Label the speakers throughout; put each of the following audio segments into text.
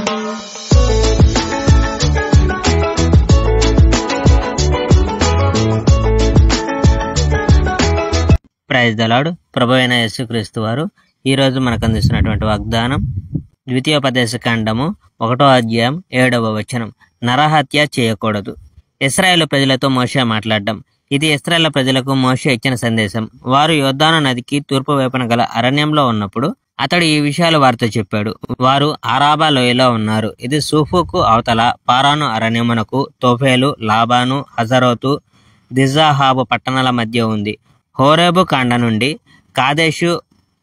Speaker 1: Praise the lord. ప్రభువైన యేసుక్రీస్తు వారు ఈరోజు మనకు అందిస్తున్నటువంటి వాగ్దానం ద్వితీయోపదేశ కాండము 1వ అధ్యాయం 7వ వచనం. నరహత్య చేయకూడదు. ఇశ్రాయేలు ప్రజలతో మోషే మాట్లాడడం. ఇది ఇశ్రాయేలు ప్రజలకు మోషే ఇచ్చిన సందేశం. వారు యోర్దాను నదికి తూర్పు వైపున గల అరణ్యంలో ఉన్నప్పుడు అతడు ఈ విషయాలు వారితో చెప్పాడు. వారు ఆరాబా లోయలో ఉన్నారు. ఇది సూఫుకు అవతల పారాను అరణ్యమునకు తోఫేలు, లాబాను, హజరోతు, దిజాహాబు పట్టణాల మధ్య ఉంది. హోరేబు కాండ నుండి కాదేశు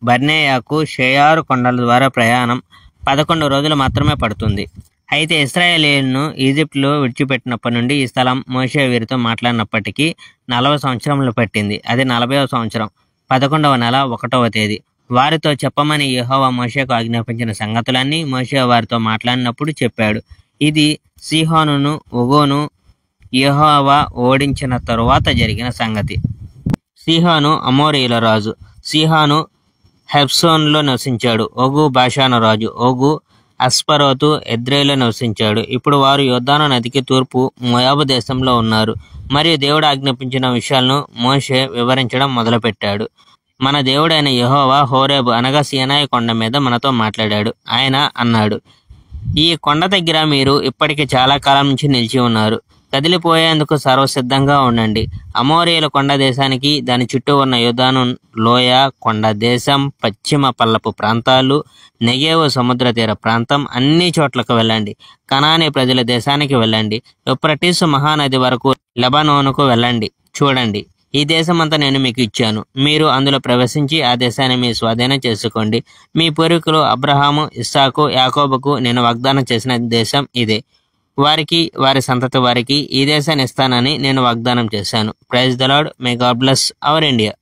Speaker 1: బర్నేయాకు షేయారు కొండల ద్వారా ప్రయాణం 11 రోజులు మాత్రమే పడుతుంది. అయితే ఇశ్రాయేలీయులను ఈజిప్టులో విడిచిపెట్టినప్పటి నుండి ఈ స్థలం మోషే వీరితో మాట్లాడినప్పటికీ 40 సంవత్సరములు పట్టింది. అది 40వ సంవత్సరం 11వ నెల 1వ తేదీ. వారితో చెప్పమని యెహోవా మోషేకు ఆజ్ఞాపించిన సంగతులన్నీ మోషే వారితో మాట్లాడినప్పుడు చెప్పాడు. ఇది సీహోనును ఓగును యెహోవా ఓడించిన తరువాత జరిగిన సంగతి. సీహోను అమోరీయుల రాజు. సీహోను హెబ్సోన్లో నివసించాడు. ఓగు బాషాను రాజు. ఓగు అస్పరోతు ఎద్రేలో నివసించాడు. ఇప్పుడు వారు యోర్దాను నదికి తూర్పు మోయాబు దేశంలో ఉన్నారు. మరియు దేవుడు ఆజ్ఞాపించిన విషయాలను మోషే వివరించడం మొదలుపెట్టాడు. మన దేవుడైన యెహోవా హోరేబు అనగా సీనాయి కొండ మీద మనతో మాట్లాడాడు. ఆయన అన్నాడు, ఈ కొండ దగ్గర మీరు ఇప్పటికి చాలా కాలం నుంచి నిలిచి ఉన్నారు. కదిలిపోయేందుకు సర్వసిద్ధంగా ఉండండి. అమోరీయుల కొండ దేశానికి, దాని చుట్టూ ఉన్న యోర్దాను లోయ, కొండ దేశం, పశ్చిమ పల్లపు ప్రాంతాలు, నెగేవు సముద్ర తీర ప్రాంతం అన్ని చోట్లకు వెళ్ళండి. కనానీ ప్రజల దేశానికి వెళ్ళండి. యూఫ్రటీసు మహానది వరకు లెబనోనుకు వెళ్ళండి. చూడండి, ఈ దేశమంతా నేను మీకు ఇచ్చాను. మీరు అందులో ప్రవేశించి ఆ దేశాన్ని మీ స్వాధీనం చేసుకోండి. మీ పూర్వీకులు అబ్రహాము, ఇస్సాకు, యాకోబుకు నేను వాగ్దానం చేసిన దేశం ఇదే. వారికి, వారి సంతతి వారికి ఈ దేశాన్ని ఇస్తానని నేను వాగ్దానం చేశాను. Praise the Lord. May God bless our India.